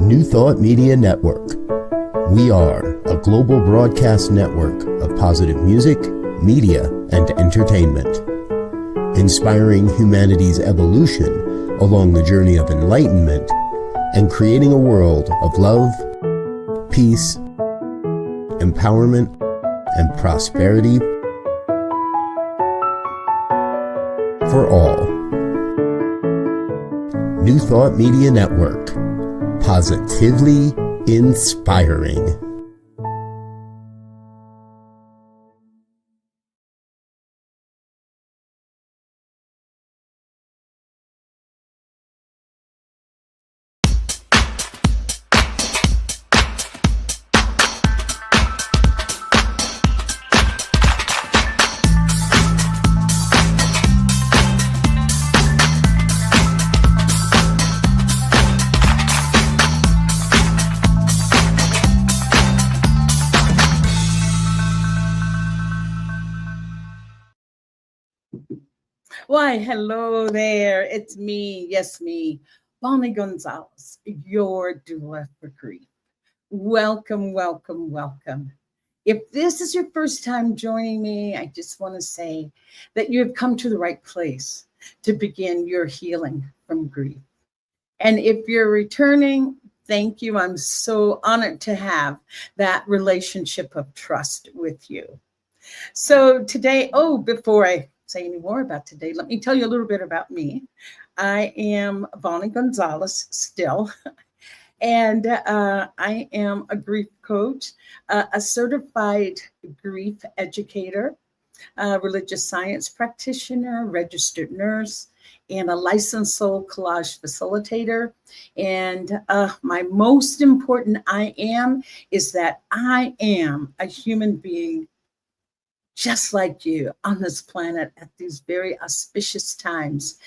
New Thought Media Network. We are a global broadcast network of positive music, media, and entertainment, inspiring humanity's evolution along the journey of enlightenment and creating a world of love, peace, empowerment, and prosperity for all. New Thought Media Network. Positively inspiring. Why, hello there. It's me, yes, me, Bonnie Gonzalez, your doula for grief. Welcome, welcome, welcome. If this is your first time joining me, I just want to say that you have come to the right place to begin your healing from grief. And if you're returning, thank you. I'm so honored to have that relationship of trust with you. So today, before I say any more about today, let me tell you a little bit about me. I am Bonnie Gonzalez still, and I am a grief coach, a certified grief educator, a religious science practitioner, registered nurse, and a licensed soul collage facilitator. And my most important I am is that I am a human being just like you on this planet at these very auspicious times,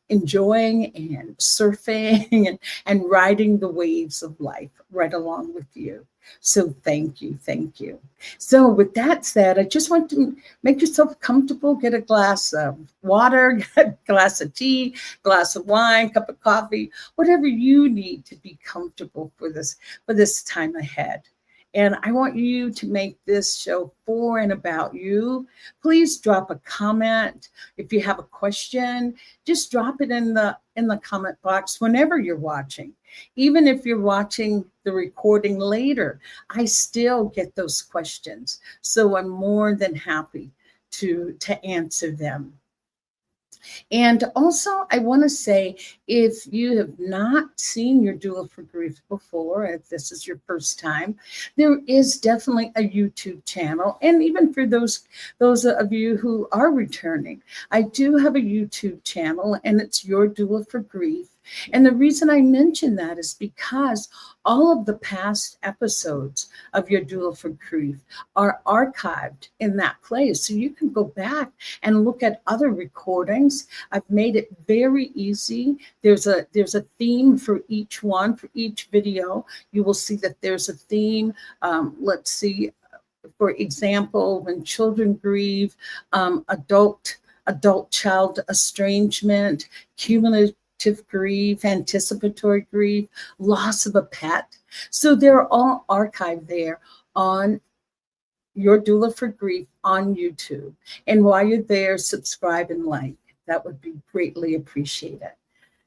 enjoying and surfing and riding the waves of life right along with you. So thank you, thank you. So with that said, I just want to make yourself comfortable, get a glass of water, a glass of tea, glass of wine, cup of coffee, whatever you need to be comfortable for this time ahead. And I want you to make this show for and about you. Please drop a comment. If you have a question, just drop it in the comment box whenever you're watching. Even if you're watching the recording later, I still get those questions. So I'm more than happy to answer them. And also, I want to say, if you have not seen your Doula for Grief before, if this is your first time, there is definitely a YouTube channel. And even for those of you who are returning, I do have a YouTube channel, and it's Your Doula for Grief. And the reason I mention that is because all of the past episodes of Your Doula for Grief are archived in that place. So you can go back and look at other recordings. I've made it very easy. There's a theme for each one, for each video. You will see that there's a theme. Let's see, for example, when children grieve, adult-child estrangement, cumulative grief, anticipatory grief, loss of a pet. So they're all archived there on Your Doula for Grief on YouTube. And while you're there, subscribe and like. That would be greatly appreciated.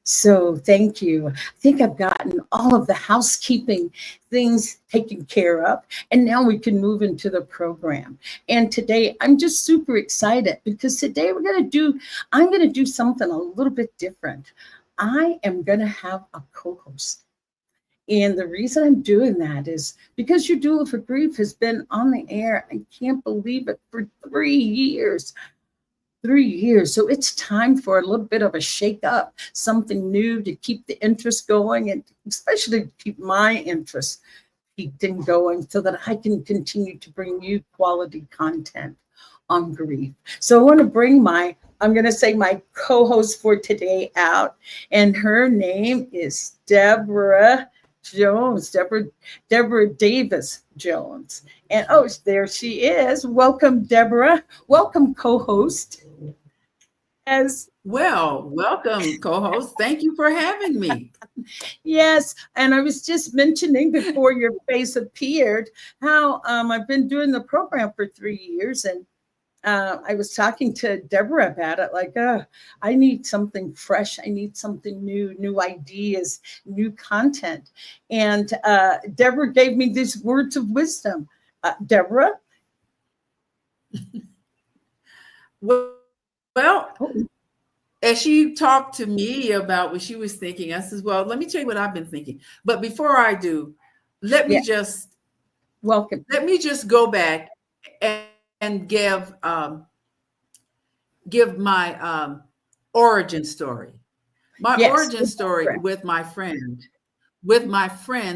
So thank you. I think I've gotten all of the housekeeping things taken care of, and now we can move into the program. And today I'm just super excited because today I'm going to do something a little bit different. I am going to have a co-host. And the reason I'm doing that is because Your Doula for Grief has been on the air, I can't believe it, for 3 years. 3 years. So it's time for a little bit of a shake up, something new to keep the interest going, and especially to keep my interest peaked and going so that I can continue to bring you quality content on grief. So I want to bring my co-host for today out, and her name is Deborah Jones, Deborah Davis Jones. And there she is. Welcome, Deborah. Welcome, co-host. Yes. Well, welcome, co-host. Thank you for having me. Yes. And I was just mentioning before your face appeared how I've been doing the program for 3 years, and I was talking to Deborah about it, like, I need something fresh. I need something new ideas, new content. And Deborah gave me these words of wisdom. Deborah? Well, Oh, as she talked to me about what she was thinking, I says, well, let me tell you what I've been thinking. But before I do, let me yeah. just Welcome. go back and give my origin story. My Yes. origin story with my friend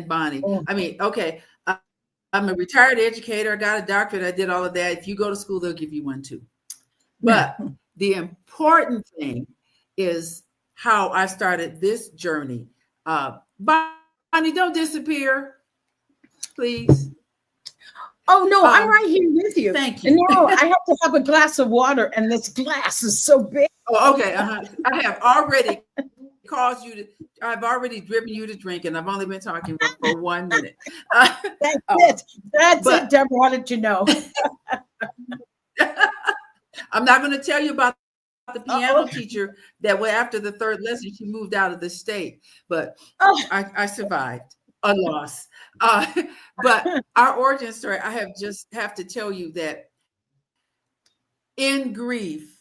Bonnie. Oh, I mean, okay, I'm a retired educator. I got a doctorate. I did all of that. If you go to school, they'll give you one too. But the important thing is how I started this journey. Bonnie, don't disappear, please. oh no, I'm right here with you. Thank And you. now I have to have a glass of water, and this glass is so big. Oh, okay. I have already caused you to. I've already driven you to drink, and I've only been talking for 1 minute. That's it. That's it, Deborah. How did you know? I'm not going to tell you about the piano teacher that after the third lesson, she moved out of the state, but I survived a loss. But our origin story, I have to tell you that in grief,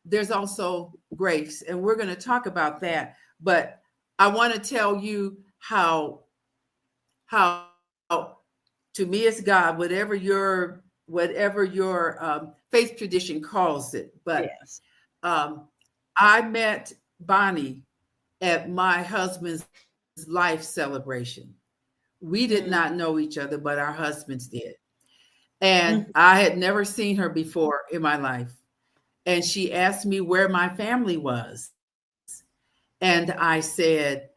there's also grace, and we're going to talk about that. But I want to tell you how to me it's God, whatever your faith tradition calls it. But yes. I met Bonnie at my husband's life celebration. We did not know each other, but our husbands did. And I had never seen her before in my life. And she asked me where my family was. And I said,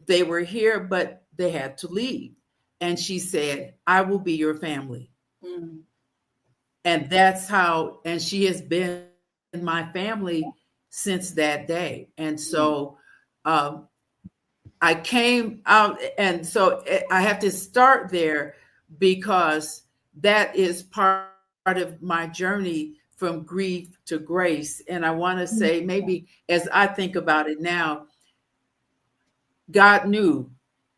they were here, but they had to leave. And she said, I will be your family. And that's how, and she has been in my family since that day. And so I came out, and so I have to start there because that is part of my journey from grief to grace. And I want to say, maybe as I think about it now, God knew.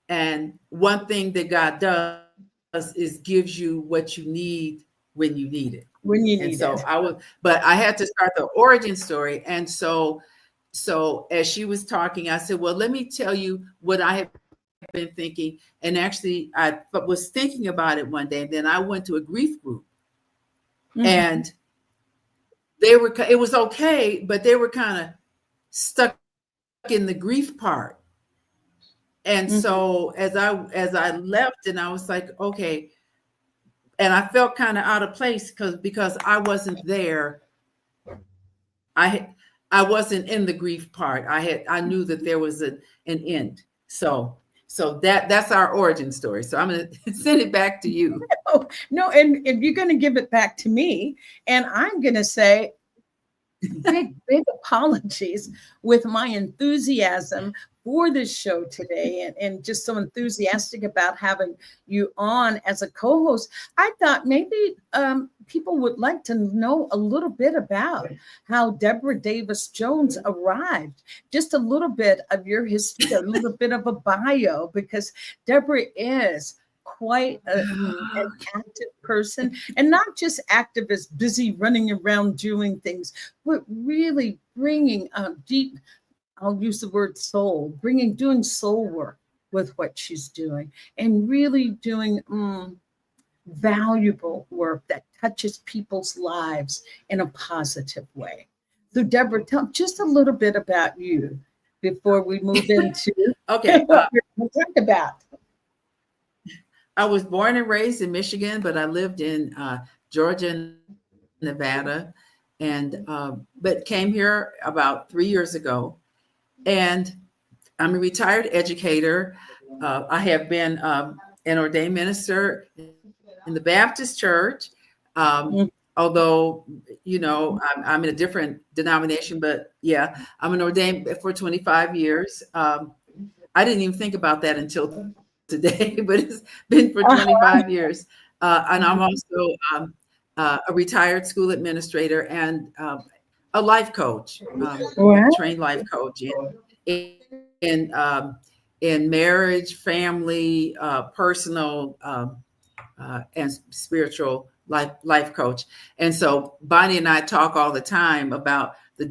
And one thing that God does is gives you what you need when you need it. When you And need so it. but I had to start the origin story. And so as she was talking, I said, well, let me tell you what I have been thinking. And actually, I was thinking about it one day. And then I went to a grief group, and it was okay, but they were kind of stuck in the grief part. And so as I left, and I was like, okay, and I felt kind of out of place because I wasn't there. I wasn't in the grief part. I knew that there was an end. So that's our origin story. So I'm going to send it back to you. No, and you're going to give it back to me, and I'm going to say big apologies with my enthusiasm for this show today, and just so enthusiastic about having you on as a co-host. I thought maybe people would like to know a little bit about how Deborah Davis Jones arrived, just a little bit of your history, a little bit of a bio, because Deborah is quite an active person, and not just active as busy running around doing things, but really bringing deep, I'll use the word soul, doing soul work with what she's doing, and really doing valuable work that touches people's lives in a positive way. So Deborah, tell just a little bit about you before we move into okay, what we're going to talk about. I was born and raised in Michigan, but I lived in Georgia and Nevada, and but came here about 3 years ago. And I'm a retired educator. I have been an ordained minister in the Baptist church. although, I'm in a different denomination, but yeah, I'm an ordained for 25 years. I didn't even think about that until today, but it's been for 25 years. And I'm also a retired school administrator and a life coach, Wow. trained life coach in, in marriage, family, personal, and spiritual life coach. And so Bonnie and I talk all the time about the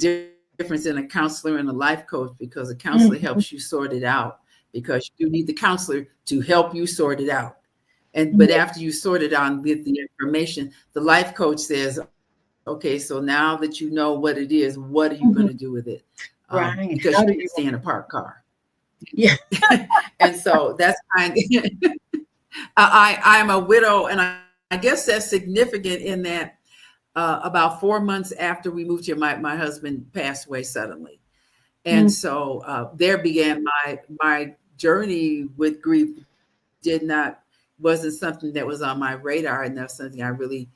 difference in a counselor and a life coach, because a counselor helps you sort it out, because you need the counselor to help you sort it out. But after you sort it out with the information, the life coach says, okay, so now that you know what it is, what are you going to do with it? Right. Because How you do can't you- stay in a parked car. Yeah. And so that's kind of, I'm a widow, and I guess that's significant in that about 4 months after we moved here, my husband passed away suddenly. And so there began my journey with grief. Wasn't something that was on my radar, and that's something I really,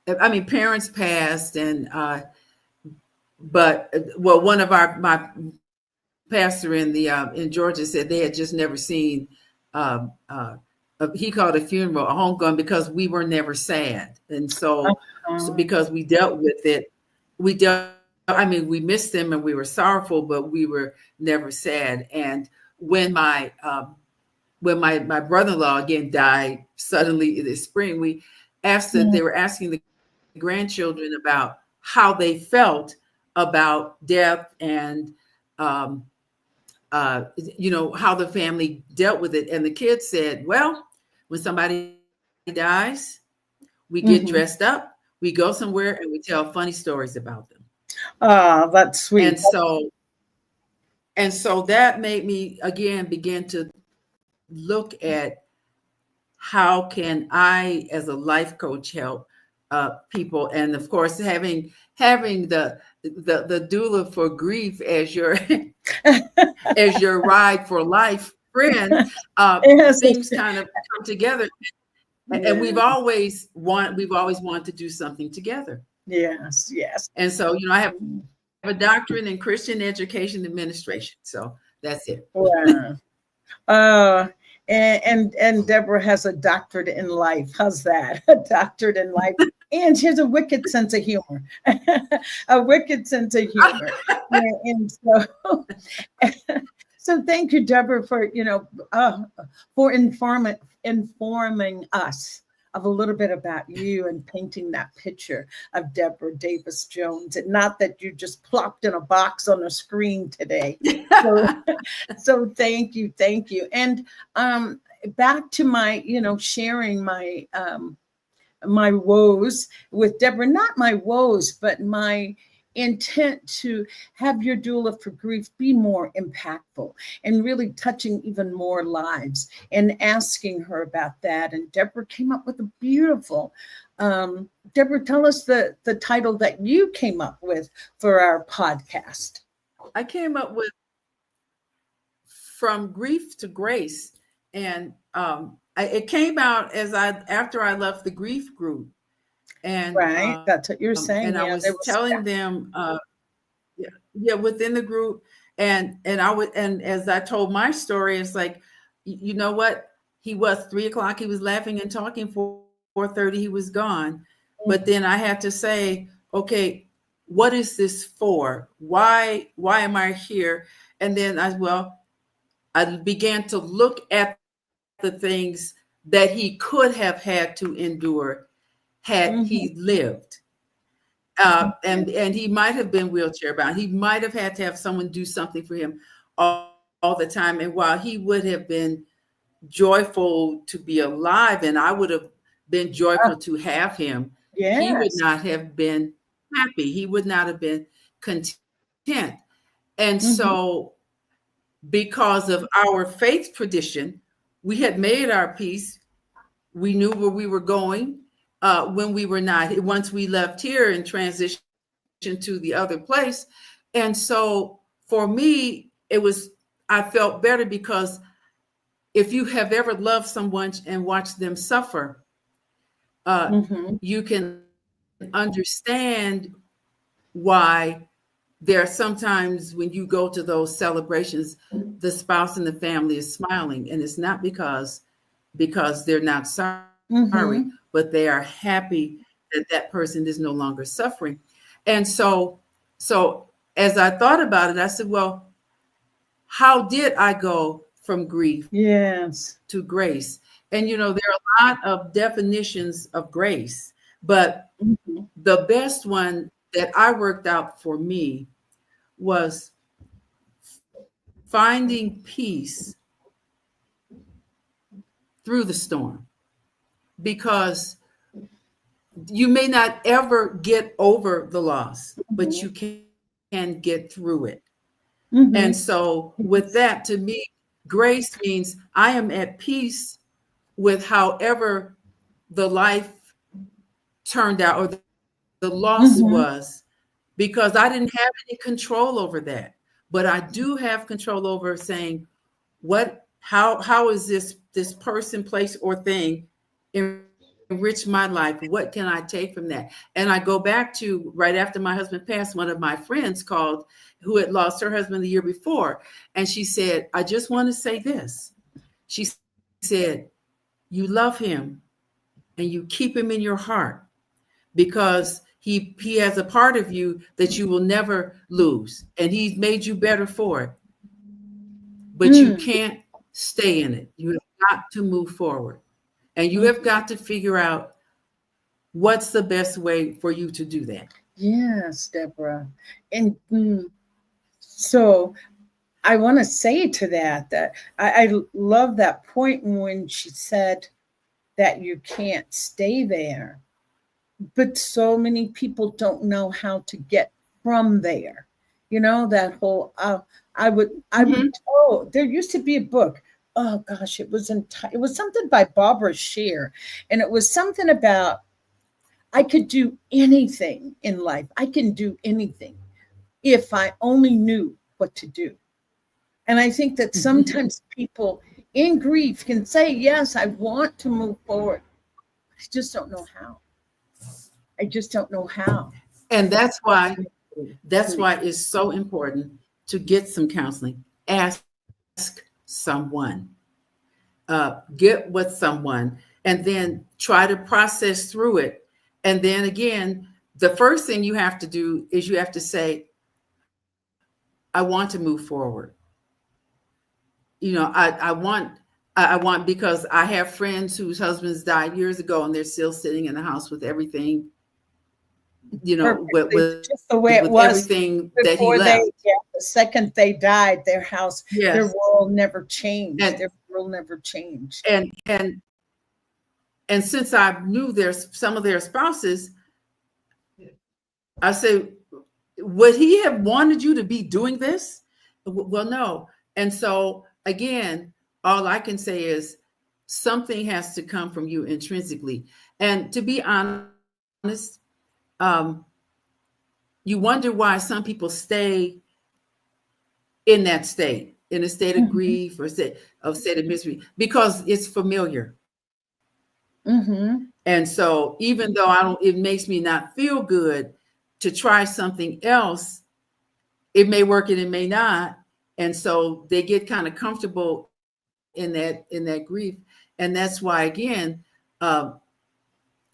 parents passed, and one of my pastor in Georgia said they had just never seen, he called a funeral a homegoing, because we were never sad. And so because we dealt with it, we missed them and we were sorrowful, but we were never sad. And when my brother-in-law again died suddenly this spring, they were asking the grandchildren about how they felt about death, and how the family dealt with it. And the kids said, well, when somebody dies, we get dressed up, we go somewhere, and we tell funny stories about them. Oh, that's sweet. And so that made me again begin to look at how can I, as a life coach, help people. And of course, having the doula for grief as your as your ride for life friend, things kind of come together. And we've always wanted to do something together. Yes. And so, I have a doctorate in Christian education administration. So that's it. Wow. And Deborah has a doctorate in life. How's that? A doctorate in life. And she has a wicked sense of humor. A wicked sense of humor. And so thank you, Deborah, for informing us of a little bit about you and painting that picture of Deborah Davis Jones, and not that you just plopped in a box on a screen today. So thank you. And back to my, sharing my my woes with Deborah, not my woes, but my intent to have your doula for grief be more impactful and really touching even more lives, and asking her about that. And Deborah came up with a beautiful, Deborah, tell us the title that you came up with for our podcast. I came up with From Grief to Grace. And it came out after I left the grief group. And right, that's what you're saying. And I was telling them, within the group, and as I told my story, it's like, you know what? He was 3 o'clock. He was laughing and talking. 4:30, he was gone. But then I had to say, okay, what is this for? Why am I here? And then I began to look at the things that he could have had to endure had he lived. And he might have been wheelchair bound. He might have had to have someone do something for him all the time. And while he would have been joyful to be alive, and I would have been joyful to have him, he would not have been happy. He would not have been content. And so, because of our faith tradition, we had made our peace. We knew where we were going. When we were not, once we left here and transitioned to the other place. And so for me, I felt better, because if you have ever loved someone and watched them suffer, you can understand why there are sometimes when you go to those celebrations, the spouse and the family is smiling, and it's not because they're not sorry, but they are happy that that person is no longer suffering. And so as I thought about it, I said, well, how did I go from grief to grace? And there are a lot of definitions of grace, but the best one that I worked out for me was finding peace through the storm, because you may not ever get over the loss, but you can get through it. And so with that, to me, grace means I am at peace with however the life turned out, or the loss was, because I didn't have any control over that. But I do have control over saying, how is this person, place, or thing enrich my life? What can I take from that? And I go back to right after my husband passed, one of my friends called who had lost her husband the year before. And she said, I just want to say this. She said, you love him and you keep him in your heart, because he has a part of you that you will never lose. And he's made you better for it. But you can't stay in it. You have got to move forward. And you have got to figure out what's the best way for you to do that. Yes, Deborah. And so I want to say to that I love that point when she said that you can't stay there. But so many people don't know how to get from there. That whole, I would, there used to be a book. Oh gosh, it was something by Barbara Shear. And it was something about, I could do anything in life. I can do anything if I only knew what to do. And I think that sometimes people in grief can say, yes, I want to move forward. I just don't know how. And that's why it's so important to get some counseling. Ask someone, get with someone, and then try to process through it. And then again, the first thing you have to do is you have to say, I want to move forward. I want, because I have friends whose husbands died years ago and they're still sitting in the house with everything, with just the way it was everything that he left. The second they died, their house, their world never changed. Their world never changed. And since I knew some of their spouses, I said, would he have wanted you to be doing this? Well, no. And so again, all I can say is something has to come from you intrinsically. And to be honest, you wonder why some people stay in that state, in a state of grief or state of misery, because it's familiar. And so even though it makes me not feel good to try something else, it may work and it may not. And so they get kind of comfortable in that grief. And that's why, again,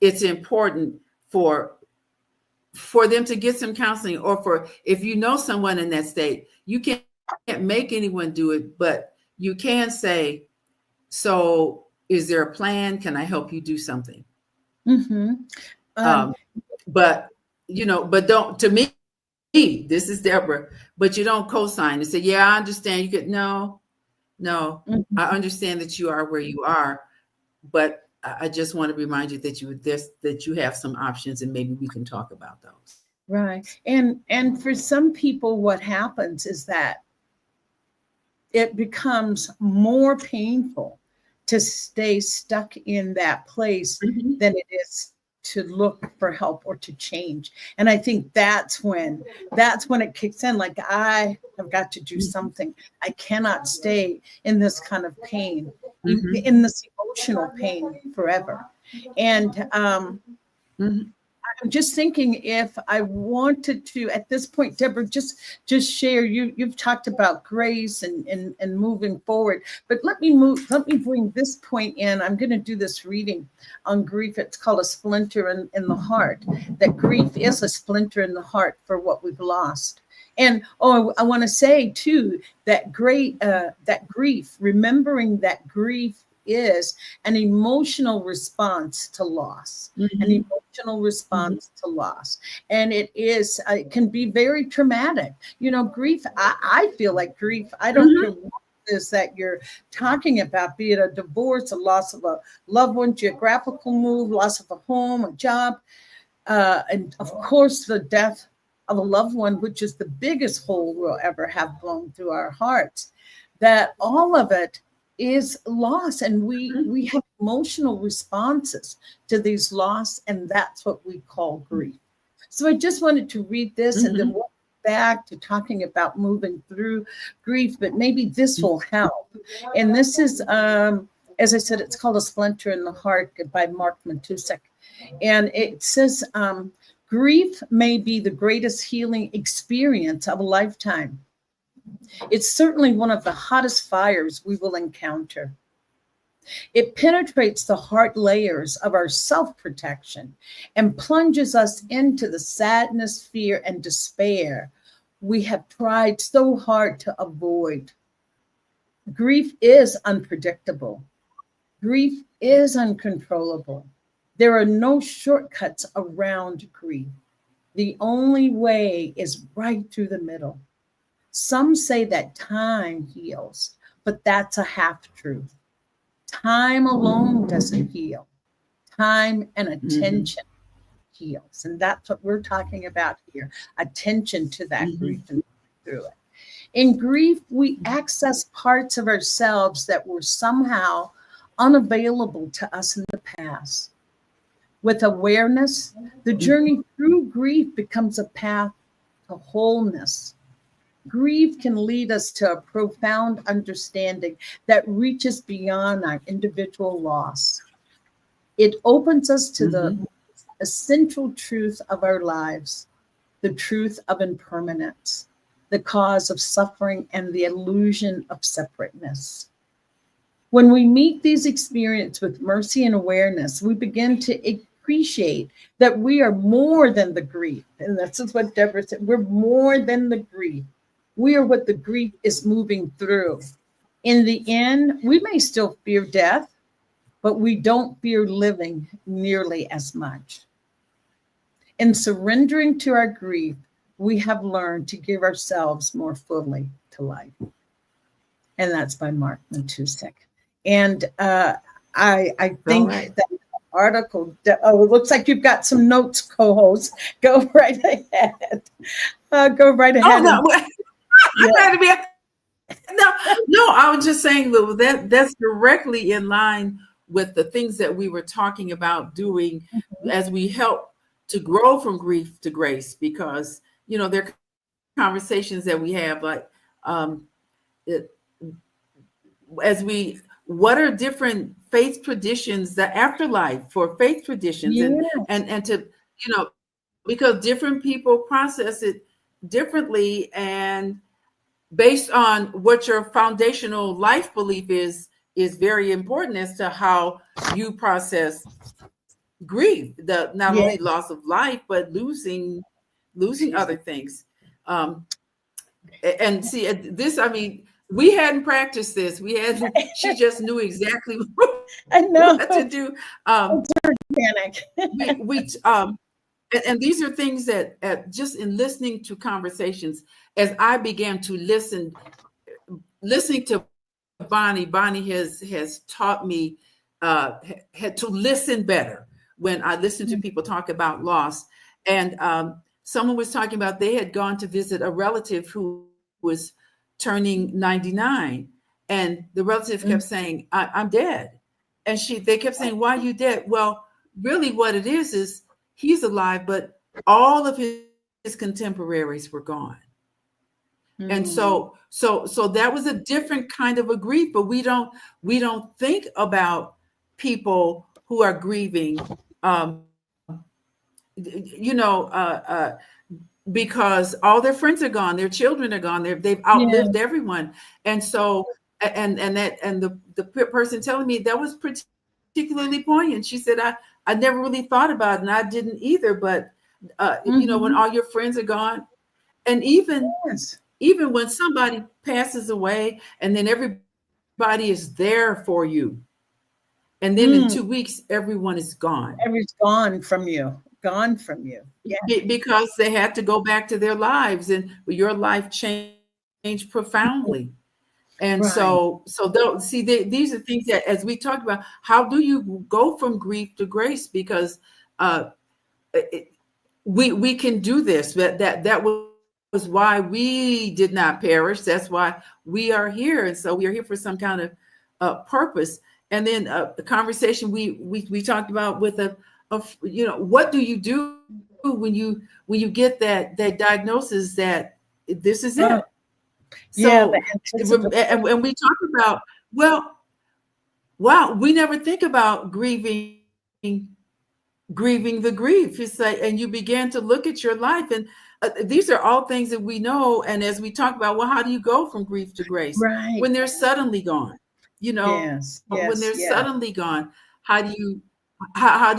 it's important for them to get some counseling, or if you know someone in that state, you can't make anyone do it, but you can say, so is there a plan? Can I help you do something? But don't, to me, this is Deborah, but you don't co-sign and say, yeah, I understand. You could, no, I understand that you are where you are, but I just want to remind you that you have some options, and maybe we can talk about those. Right. And for some people, what happens is that it becomes more painful to stay stuck in that place than it is to look for help or to change. And I think that's when it kicks in. Like, I have got to do something. I cannot stay in this kind of pain, in this emotional pain forever. And Mhm. I'm just thinking if I wanted to, at this point, Deborah, just share. You've talked about grace and moving forward, but let me bring this point in. I'm going to do this reading on grief. It's called A Splinter in the Heart. That grief is a splinter in the heart for what we've lost. And I want to say too that that grief, remembering that grief is an emotional response to loss, an emotional response to loss. And it can be very traumatic. You know, grief, I feel like grief, I don't care what it is that you're talking about, be it a divorce, a loss of a loved one, geographical move, loss of a home, a job, and of course the death of a loved one, which is the biggest hole we'll ever have blown through our hearts, that all of it is loss, and we have emotional responses to these loss, and that's what we call grief. So I just wanted to read this and then we'll back to talking about moving through grief, but maybe this will help. And this is as I said, it's called A Splinter in the Heart by Mark Matusek. And it says grief may be the greatest healing experience of a lifetime. It's certainly one of the hottest fires we will encounter. It penetrates the heart layers of our self-protection and plunges us into the sadness, fear, and despair we have tried so hard to avoid. Grief is unpredictable. Grief is uncontrollable. There are no shortcuts around grief. The only way is right through the middle. Some say that time heals, but that's a half-truth. Time alone doesn't heal. Time and attention heals. And that's what we're talking about here, attention to that grief and through it. In grief, we access parts of ourselves that were somehow unavailable to us in the past. With awareness, the journey through grief becomes a path to wholeness. Grief can lead us to a profound understanding that reaches beyond our individual loss. It opens us to the essential truth of our lives, the truth of impermanence, the cause of suffering, and the illusion of separateness. When we meet these experiences with mercy and awareness, we begin to appreciate that we are more than the grief. And this is what Deborah said, we're more than the grief. We are what the grief is moving through. In the end, we may still fear death, but we don't fear living nearly as much. In surrendering to our grief, we have learned to give ourselves more fully to life. And that's by Mark Matusek. And I think that article, it looks like you've got some notes, co-host. Go right ahead. Go right ahead. Oh, no. I'm trying to be no, I was just saying that's directly in line with the things that we were talking about doing as we help to grow from grief to grace, because there are conversations that we have like what are different faith traditions, the afterlife for faith traditions, and to because different people process it differently, and based on what your foundational life belief is very important as to how you process grief, the not only loss of life, but losing other things. And see this, I mean, we hadn't practiced this. She just knew exactly what to do. Panic. And these are things that just in listening to conversations, as I began to listening to Bonnie has taught me had to listen better when I listen to people talk about loss. And someone was talking about they had gone to visit a relative who was turning 99, and the relative kept saying, I'm dead. And they kept saying, why are you dead? Well, really what it is he's alive, but all of his contemporaries were gone. And so that was a different kind of a grief, but we don't think about people who are grieving, you know, because all their friends are gone, their children are gone, they've outlived everyone. And so, and the person telling me that was particularly poignant. She said, I never really thought about it, and I didn't either. But you know, when all your friends are gone, and even when somebody passes away, and then everybody is there for you, and then in 2 weeks, everyone is gone. Everyone's gone from you. Gone from you. Yeah. Because they had to go back to their lives, and your life changed profoundly. And so see, these are things that, as we talked about, how do you go from grief to grace? Because we can do this. That was why we did not perish. That's why we are here. And so we are here for some kind of purpose. And then the conversation we talked about with you know, what do you do when you get that diagnosis that this is it? So, and we talk about, well, wow, we never think about grieving the grief. It's like, and you begin to look at your life, and these are all things that we know. And as we talk about, well, how do you go from grief to grace? Right. When they're suddenly gone, you know, when they're suddenly gone, how do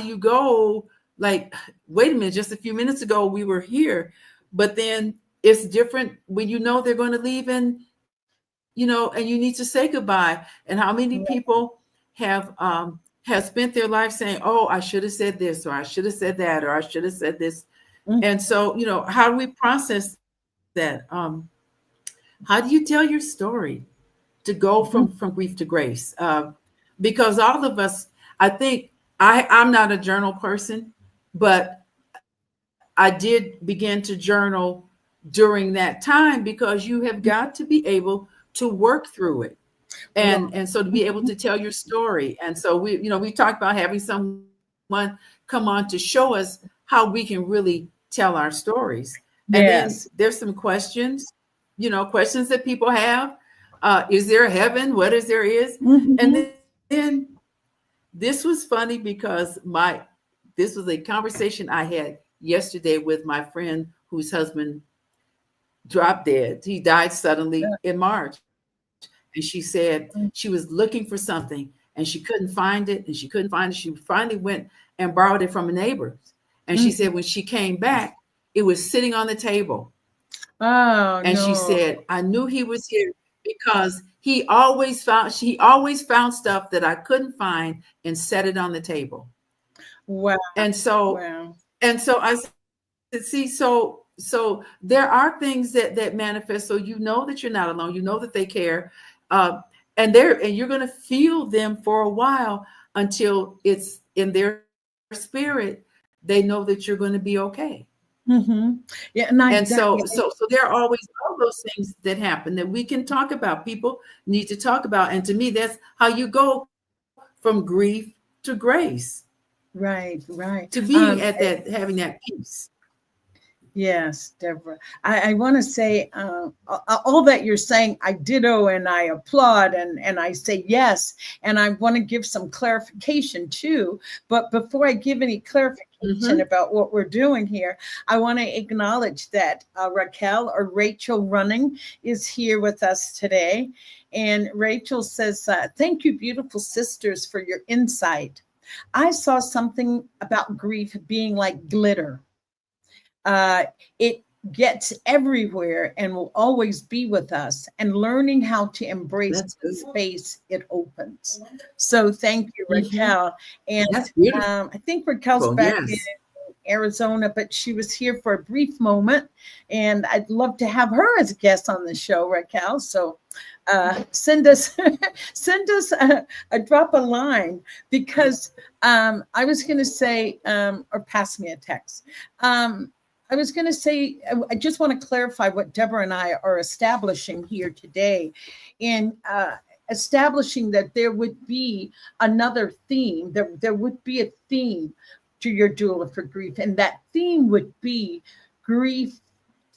you go? Like, wait a minute, just a few minutes ago we were here, but then it's different when you know they're going to leave, and you know, and you need to say goodbye. And how many people have spent their life saying, oh, I should have said this, or I should have said that, or I should have said this. And so, you know, how do we process that? How do you tell your story to go from grief to grace? Because all of us, I think, I'm not a journal person, but I did begin to journal during that time, because you have got to be able to work through it. And so to be able to tell your story. And so we talked about having someone come on to show us how we can really tell our stories. And then there's some questions, questions that people have. Is there a heaven? What is there is? And then this was funny, because this was a conversation I had yesterday with my friend whose husband dropped dead. He died suddenly in March. And she said she was looking for something and she couldn't find it. She finally went and borrowed it from a neighbor. And she said when she came back, it was sitting on the table. Oh, and she said, I knew he was here because she always found stuff that I couldn't find and set it on the table. Wow. And so I said, see, so there are things that manifest. So you know that you're not alone. You know that they care. And you're going to feel them for a while until it's in their spirit. They know that you're going to be okay. Yeah, so there are always all those things that happen that we can talk about. People need to talk about, and to me, that's how you go from grief to grace. Right. To be at that, having that peace. Yes, Deborah. I want to say all that you're saying, I ditto and I applaud and I say yes. And I want to give some clarification too. But before I give any clarification about what we're doing here, I want to acknowledge that Raquel or Rachel Running is here with us today. And Rachel says, thank you, beautiful sisters, for your insight. I saw something about grief being like glitter. It gets everywhere and will always be with us, and learning how to embrace the space it opens. So thank you, Raquel. And I think Raquel's back in Arizona, but she was here for a brief moment, and I'd love to have her as a guest on the show, Raquel. So send us a drop a line, because I was going to say, or pass me a text. I was going to say, I just want to clarify what Deborah and I are establishing here today, in establishing that there would be another theme, there would be a theme to your Doula for Grief, and that theme would be grief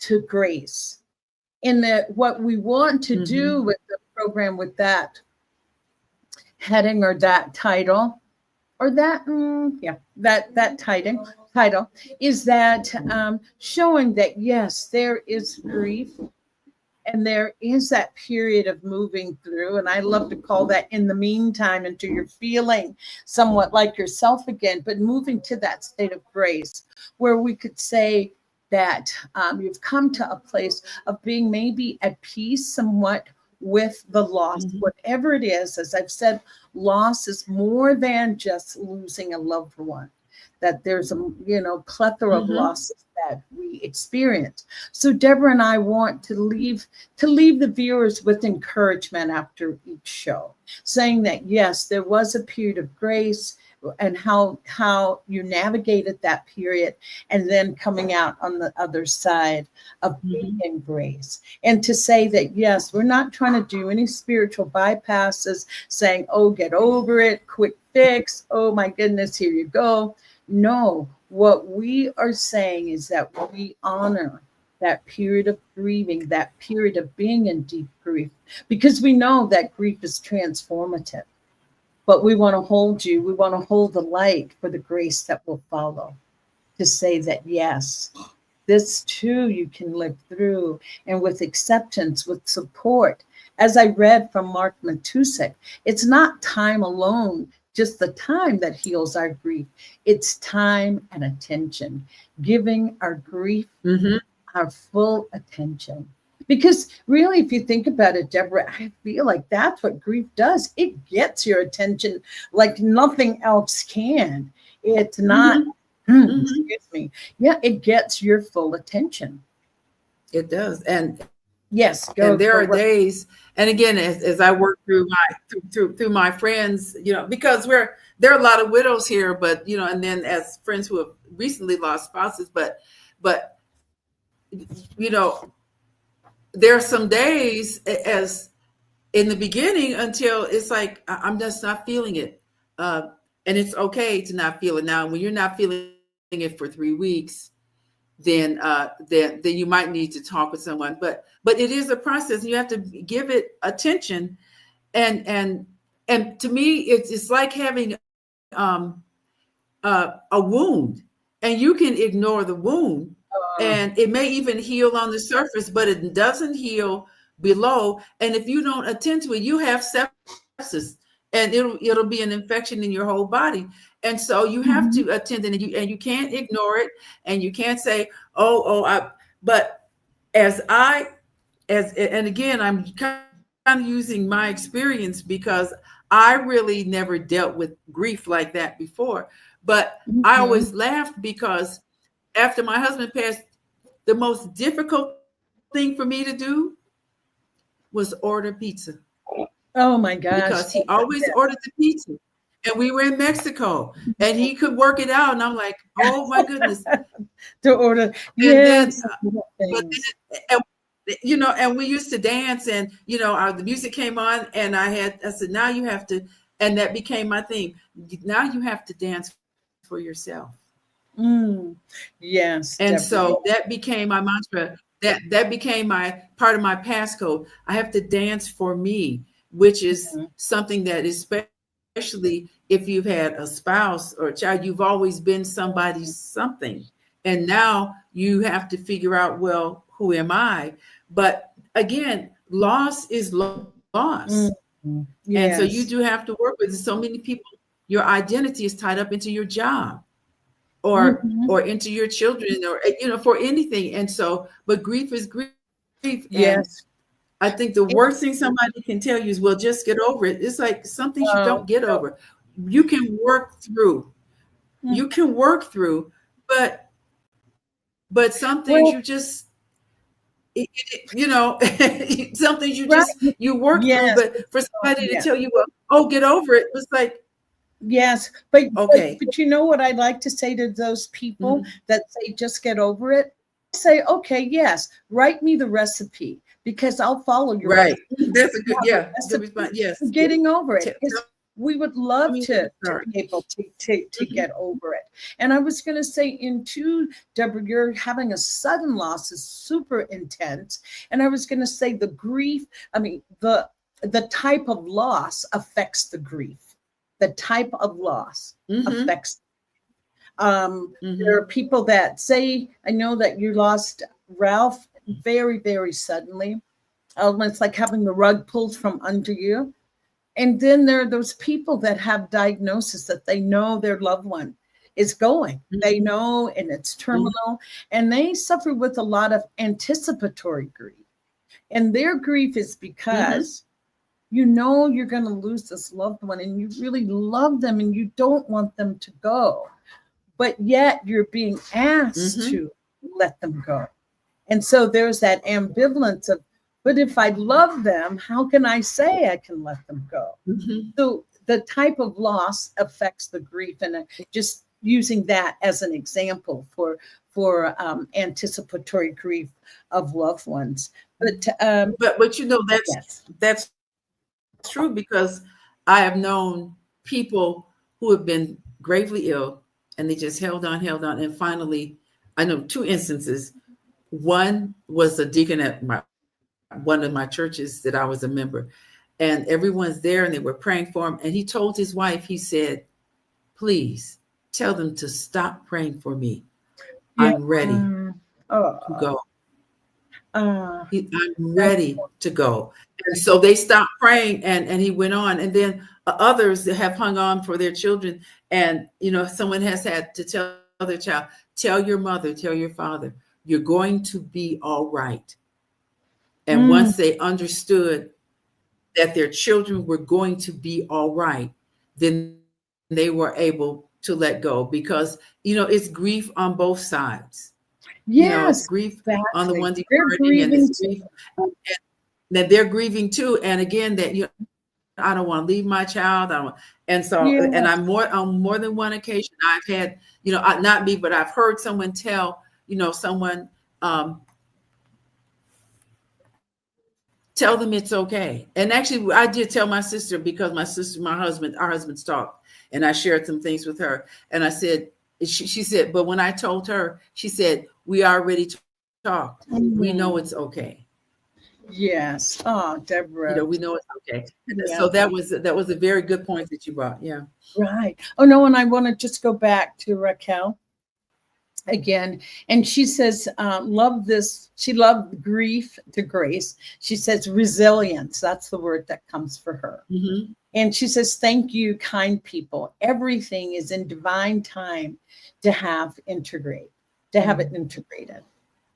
to grace. And what we want to do with the program, with that heading or that title or that, that title is that showing that, yes, there is grief and there is that period of moving through. And I love to call that in the meantime until you're feeling somewhat like yourself again, but moving to that state of grace where we could say that you've come to a place of being maybe at peace somewhat with the loss, whatever it is. As I've said, loss is more than just losing a loved one, that there's a plethora of losses that we experience. So Deborah and I want to leave the viewers with encouragement after each show, saying that yes, there was a period of grace and how you navigated that period, and then coming out on the other side of being in grace. And to say that yes, we're not trying to do any spiritual bypasses, saying, oh, get over it, quick fix, oh my goodness, here you go. No, what we are saying is that we honor that period of grieving, that period of being in deep grief, because we know that grief is transformative. But we want to hold you, we want to hold the light for the grace that will follow, to say that yes, this too you can live through, and with acceptance, with support. As I read from Mark Matusek, it's not time alone, just the time that heals our grief. It's time and attention, giving our grief our full attention. Because really, if you think about it, Deborah, I feel like that's what grief does. It gets your attention like nothing else can. It's not, excuse me. Yeah, it gets your full attention. It does. And yes, and there are days, and again, as I work through my friends, because there are a lot of widows here, but and then as friends who have recently lost spouses, but there are some days as in the beginning until it's like I'm just not feeling it, and it's okay to not feel it. Now, when you're not feeling it for 3 weeks, then you might need to talk with someone. But it is a process, and you have to give it attention. And to me, it's like having a wound, and you can ignore the wound. And it may even heal on the surface, but it doesn't heal below. And if you don't attend to it, you have sepsis, and it'll be an infection in your whole body. And so you have to attend, and you can't ignore it, and you can't say, but and again, I'm kind of using my experience because I really never dealt with grief like that before. But I always laughed because after my husband passed, the most difficult thing for me to do was order pizza. Oh my gosh. Because he always ordered the pizza. And we were in Mexico, and he could work it out. And I'm like, oh my goodness. To order. And and we used to dance, and the music came on, and I said, now you have to, and that became my theme. Now you have to dance for yourself. Yes. And definitely. so that became my mantra. That became my part of my passcode. I have to dance for me, which is something that is, especially if you've had a spouse or a child, you've always been somebody's something. And now you have to figure out, well, who am I? But again, loss is loss. Yes. And so you do have to work with so many people. Your identity is tied up into your job, or into your children, or for anything. And so, but grief is grief. Yes. And I think the worst thing somebody can tell you is, well, just get over it. It's like some things you don't get over. You can work through. You can work through, but some things you just, some things you just, you work through. But for somebody to tell you, well, oh, get over it, it's like, yes, but okay. But you know what I'd like to say to those people that say just get over it? Say, okay, yes, write me the recipe, because I'll follow your recipe. That's a good, good response. Yes, getting over it. We would love to be able to get over it. And I was going to say, Deborah, you're having a sudden loss is super intense. And I was going to say the grief, the type of loss affects the grief. the type of loss affects. Mm-hmm. There are people that say, I know that you lost Ralph very, very suddenly. It's like having the rug pulled from under you. And then there are those people that have diagnosis that they know their loved one is going. They know, and it's terminal, and they suffer with a lot of anticipatory grief. And their grief is because you know you're going to lose this loved one and you really love them and you don't want them to go. But yet you're being asked to let them go. And so there's that ambivalence of, but if I love them, how can I say I can let them go? So the type of loss affects the grief, and just using that as an example for anticipatory grief of loved ones. But you know, that's true, because I have known people who have been gravely ill and they just held on. And finally, I know 2 instances. One was a deacon at one of my churches that I was a member, and everyone's there and they were praying for him. And he told his wife, he said, please tell them to stop praying for me. I'm ready to go. I'm ready to go. And so they stopped praying, and he went on. And then others that have hung on for their children. And, you know, someone has had to tell their child, tell your mother, tell your father, you're going to be all right. And once they understood that their children were going to be all right, then they were able to let go, because, you know, it's grief on both sides. Yes, you know, it's grief on the one departing, and it's grief, and that they're grieving too. And again, that I don't want to leave my child. And so, and I'm on more than one occasion, I've had, you know, not me, but I've heard someone tell, you know, someone, tell them it's okay. And actually, I did tell my sister, because our husbands talked, and I shared some things with her. And I said, she said, but when I told her, she said, we already talked. We know it's okay. Yes. Oh, Deborah. You know, we know it's okay. Yeah. So that was a very good point that you brought. Yeah. Right. Oh, no. And I want to just go back to Raquel again. And she says, love this. She loved grief to grace. She says resilience. That's the word that comes for her. And she says, thank you, kind people. Everything is in divine time to have it integrated.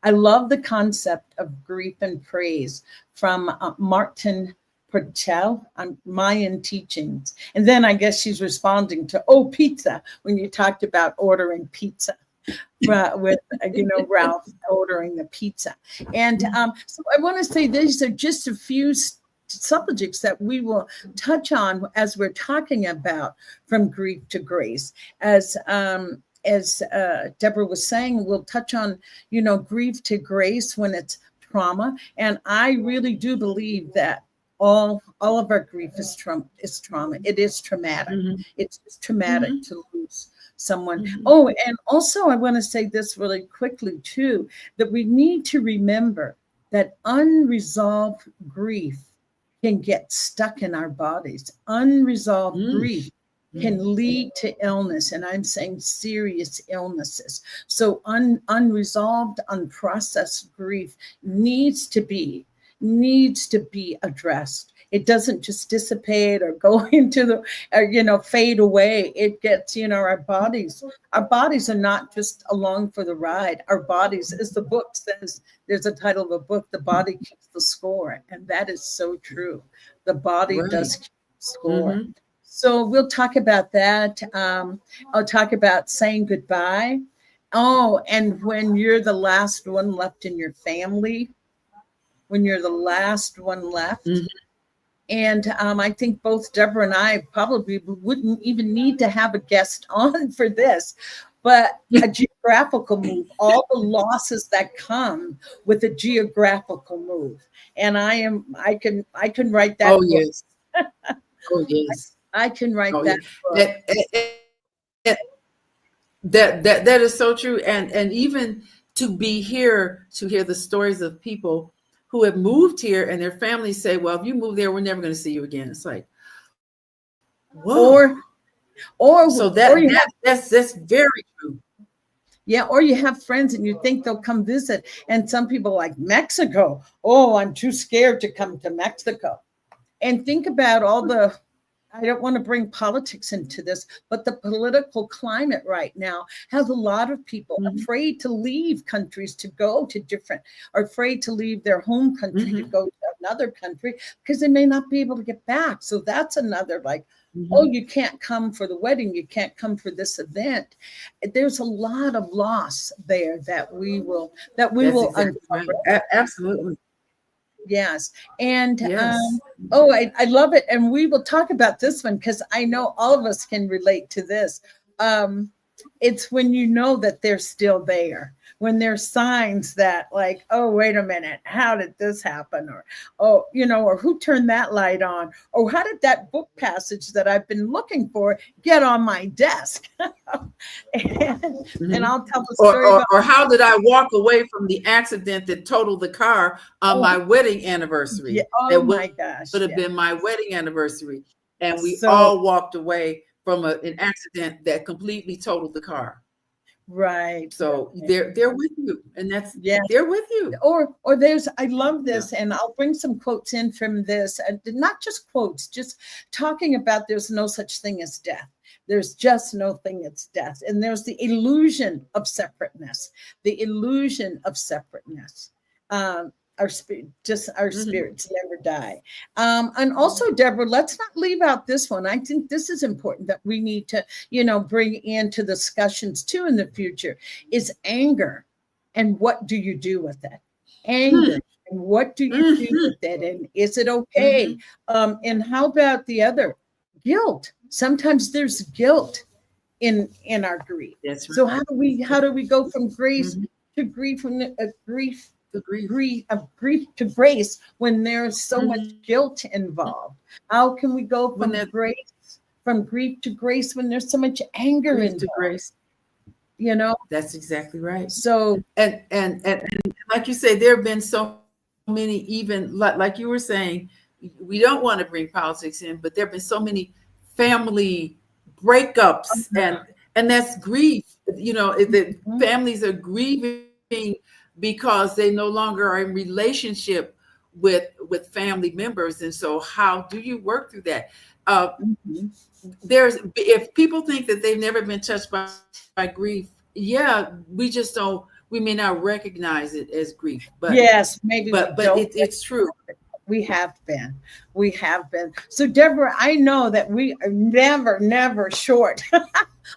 I love the concept of grief and praise from Martin Purcell on Mayan teachings. And then I guess she's responding to, pizza, when you talked about ordering pizza. With, you know, Ralph ordering the pizza. And so I want to say these are just a few subjects that we will touch on as we're talking about from grief to grace. As Deborah was saying, we'll touch on, you know, grief to grace when it's trauma. And I really do believe that all of our grief is trauma. It is traumatic. It's just traumatic to lose someone. Oh, and also I want to say this really quickly too, that we need to remember that unresolved grief can get stuck in our bodies. Unresolved grief can lead to illness, and I'm saying serious illnesses. So unresolved, unprocessed grief needs to be addressed. It doesn't just dissipate or go into fade away. It gets, our bodies are not just along for the ride. Our bodies, as the book says, there's a title of a book, The Body Keeps the Score. And that is so true. The body does keep the score. So we'll talk about that. I'll talk about saying goodbye. Oh, and when you're the last one left in your family, And I think both Deborah and I probably wouldn't even need to have a guest on for this, but a geographical move, all the losses that come with a geographical move. And I can write that. Oh, yes. Oh, yes. I can write that. That is so true. And even to be here, to hear the stories of people who have moved here and their families say, well, if you move there, we're never going to see you again. It's like, whoa. So that's very true. Yeah, or you have friends and you think they'll come visit, and some people like Mexico. Oh, I'm too scared to come to Mexico. And think about all the, I don't want to bring politics into this, but the political climate right now has a lot of people afraid to leave countries to go to different, or afraid to leave their home country to go to another country because they may not be able to get back. So that's another like, oh, you can't come for the wedding, you can't come for this event. There's a lot of loss there that we will exactly uncover. Right. Absolutely. Yes. And Yes. I love it. And we will talk about this one because I know all of us can relate to this. It's when you know that they're still there, when there's signs that like, oh, wait a minute, how did this happen? Or, oh, or who turned that light on? Or how did that book passage that I've been looking for get on my desk? and I'll tell the story. Or how did I walk away from the accident that totaled the car on my wedding anniversary? Yeah, oh my gosh. Would have been my wedding anniversary. And we all walked away from an accident that completely totaled the car. Right. So they're with you, and they're with you. Or there's, I love this, and I'll bring some quotes in from this, and not just quotes, just talking about there's no such thing as death. There's just no thing as death, and there's the illusion of separateness. The illusion of separateness. Our spirits never die. And also, Deborah, let's not leave out this one. I think this is important that we need to, bring into discussions too in the future, is anger. And what do you do with it? Anger. And what do you do with it? And is it okay? And how about the other? Guilt. Sometimes there's guilt in our grief. That's right. So how do we go from grace to grief, from grief to grace when there's so much guilt involved? How can we go from grief to grace when there's so much anger involved? To grace. That's exactly right. So and like you say, there have been so many, even like you were saying, we don't want to bring politics in, but there have been so many family breakups, and that's grief. The families are grieving because they no longer are in relationship with family members. And so how do you work through that? If people think that they've never been touched by grief, we may not recognize it as grief, but yes, maybe, but it's true. We have been. So Deborah, I know that we are never short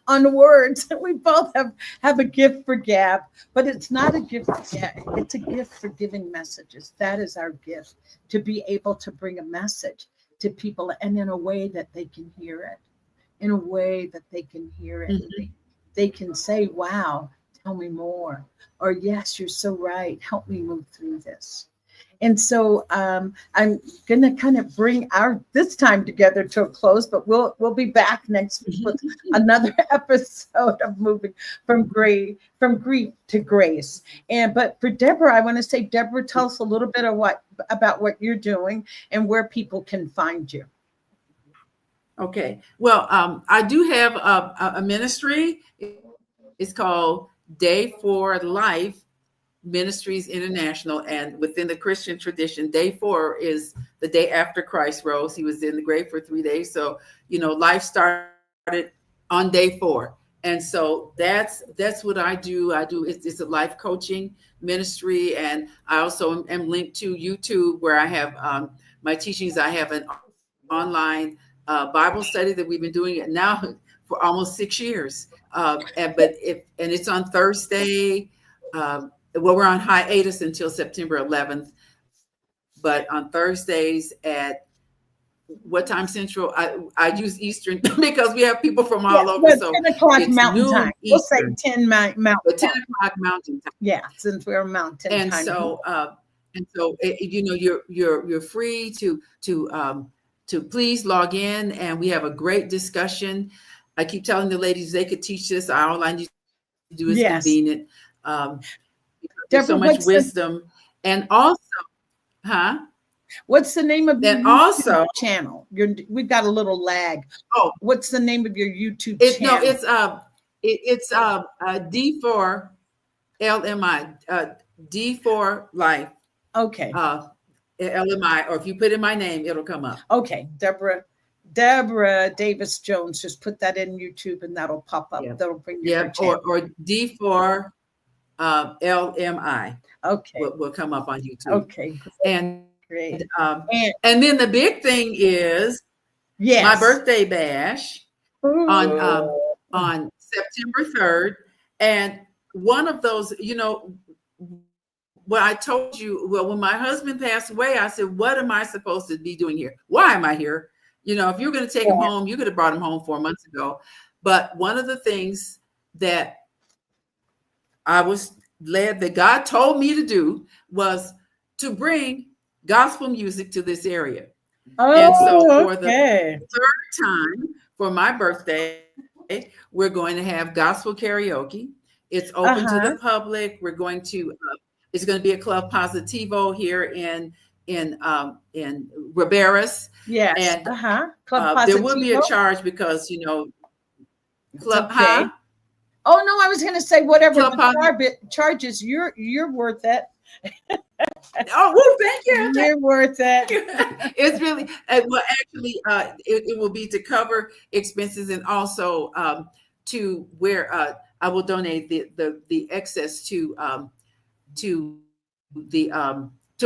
on words. We both have a gift for gab, but it's not a gift for gab. It's a gift for giving messages. That is our gift, to be able to bring a message to people, and in a way that they can hear it. They can say, wow, tell me more. Or yes, you're so right. Help me move through this. And so I'm going to kind of bring this time together to a close, but we'll be back next week with another episode of moving from grief to grace. But for Deborah, I want to say, Deborah, tell us a little bit about what you're doing and where people can find you. Okay. Well, I do have a ministry. It's called Day for Life Ministries International, and within the Christian tradition, day 4 is the day after Christ rose. He was in the grave for 3 days. So, life started on day 4. And so that's what I do. It's a life coaching ministry. And I also am linked to YouTube, where I have my teachings. I have an online Bible study that we've been doing it now for almost 6 years. And it's on Thursday. Well, we're on hiatus until September 11th, but on Thursdays at what time Central? I use Eastern because we have people from all over. So 10 o'clock Mountain Time. We'll say 10 Mountain. But 10 o'clock Mountain Time. Yeah, since we're Mountain and Time. So you're free to please log in, and we have a great discussion. I keep telling the ladies they could teach this. All I need to do is convene it. There's so much wisdom. And also, What's the name of your Then YouTube also channel? We've got a little lag. Oh, What's the name of your YouTube no, channel? it's D for LMI, D for life, Okay. LMI, or if you put in my name, it'll come up. Okay, Deborah Davis Jones. Just put that in YouTube, and that'll pop up. Yep. That'll bring you her Yep, channel. or D for LMI. Okay. Will come up on YouTube. Okay. And Great. And then the big thing is my birthday bash on September 3rd. And one of those, what I told you, well, when my husband passed away, I said, what am I supposed to be doing here? Why am I here? If you're going to take him home, you could have brought him home 4 months ago. But one of the things that I was led, that God told me to do, was to bring gospel music to this area. And so for the third time for my birthday, we're going to have gospel karaoke. It's open to the public. We're going to, it's going to be a Club Positivo here in Riberas. Yes. And Club Positivo. There will be a charge because, Club okay. Oh no, I was going to say whatever the charges, you're worth it. Oh, well, thank you. You're worth it. It's really well. Actually, it will be to cover expenses, and also to where I will donate the excess to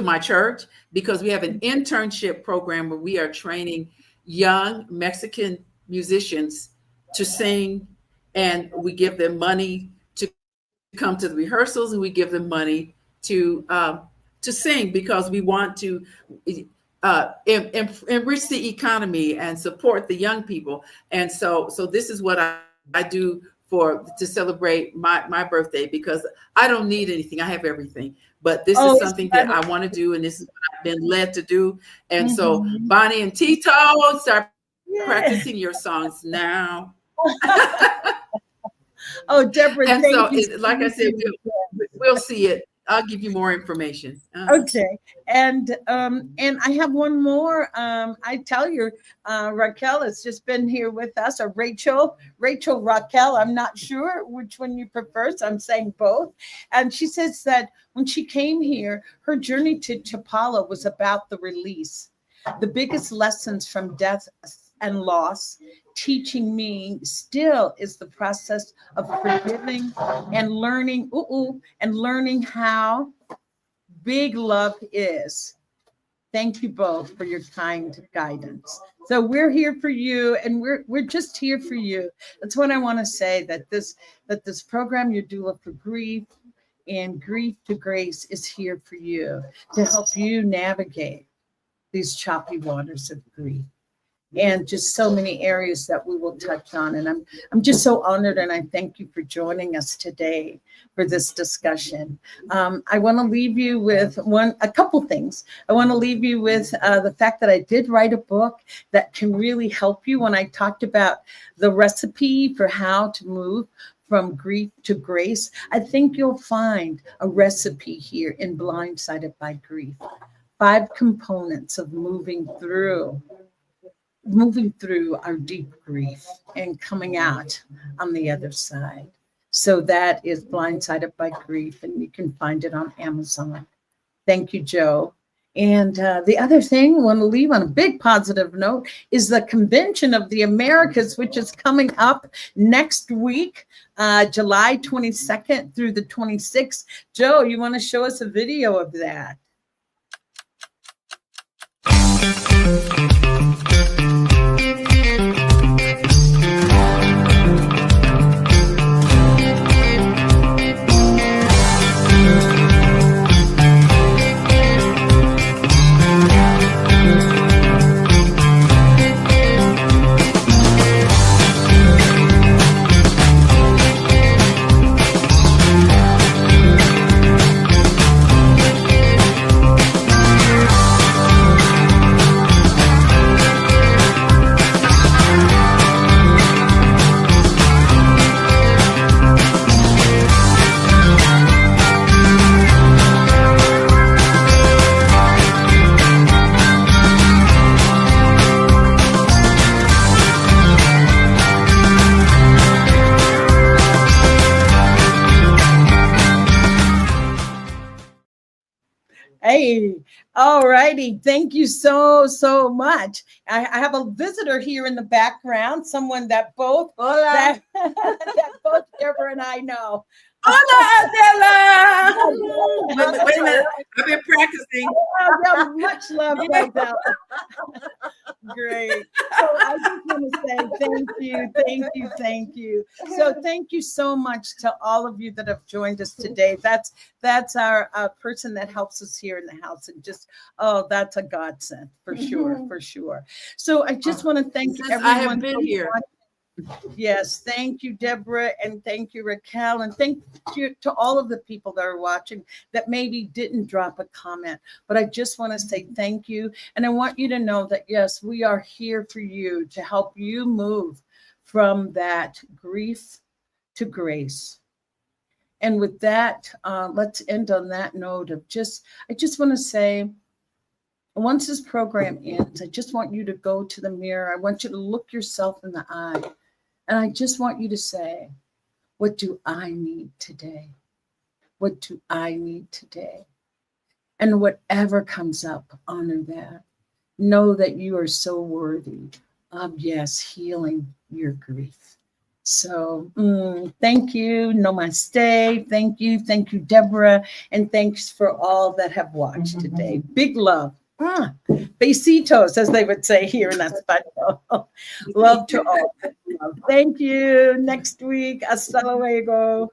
my church, because we have an internship program where we are training young Mexican musicians to sing, and we give them money to come to the rehearsals, and we give them money to sing, because we want to enrich the economy and support the young people. And so this is what I do to celebrate my birthday, because I don't need anything. I have everything. But this is something that I want to do, and this is what I've been led to do. And so Bonnie and Tito, start practicing your songs now. Oh, Deborah, and so, like I said, we'll see it. I'll give you more information. Okay. And I have one more. I tell you, Raquel has just been here with us, or Rachel, Raquel. I'm not sure which one you prefer, so I'm saying both. And she says that when she came here, her journey to Chapala was about the release. The biggest lessons from death and loss teaching me still is the process of forgiving and learning, how big love is. Thank you both for your kind guidance. So we're here for you, and we're just here for you. That's what I want to say, that this program, your Doula for Grief and Grief to Grace, is here for you to help you navigate these choppy waters of grief. And just so many areas that we will touch on. And I'm just so honored, and I thank you for joining us today for this discussion. I want to leave you with a couple things. I want to leave you with the fact that I did write a book that can really help you. When I talked about the recipe for how to move from grief to grace, I think you'll find a recipe here in Blindsided by Grief. 5 components of moving through our deep grief and coming out on the other side. So that is Blindsided by Grief, and you can find it on Amazon. Thank you, Joe. And the other thing I want to leave on a big positive note is the Convention of the Americas, which is coming up next week, July 22nd through the 26th. Joe, you want to show us a video of that? Hey, all righty. Thank you so much. I have a visitor here in the background, someone that both that both Deborah and I know. Hola, Adela. Wait a minute. I've been practicing. Oh, yeah, much love, Adela. Great. So I just want to say thank you. So thank you so much to all of you that have joined us today. That's our person that helps us here in the house, and just that's a godsend for sure. So I just want to thank everyone. I have been here. Yes, thank you, Deborah, and thank you, Raquel, and thank you to all of the people that are watching that maybe didn't drop a comment. But I just want to say thank you, and I want you to know that, yes, we are here for you to help you move from that grief to grace. And with that, let's end on that note of I just want to say, once this program ends, I just want you to go to the mirror. I want you to look yourself in the eye. And I just want you to say, what do I need today? What do I need today? And whatever comes up, honor that. Know that you are so worthy of, yes, healing your grief. So thank you. Namaste. Thank you, Deborah. And thanks for all that have watched today. Big love. Besitos, as they would say here in Espanol. Love to all. Thank you. Next week. Hasta luego.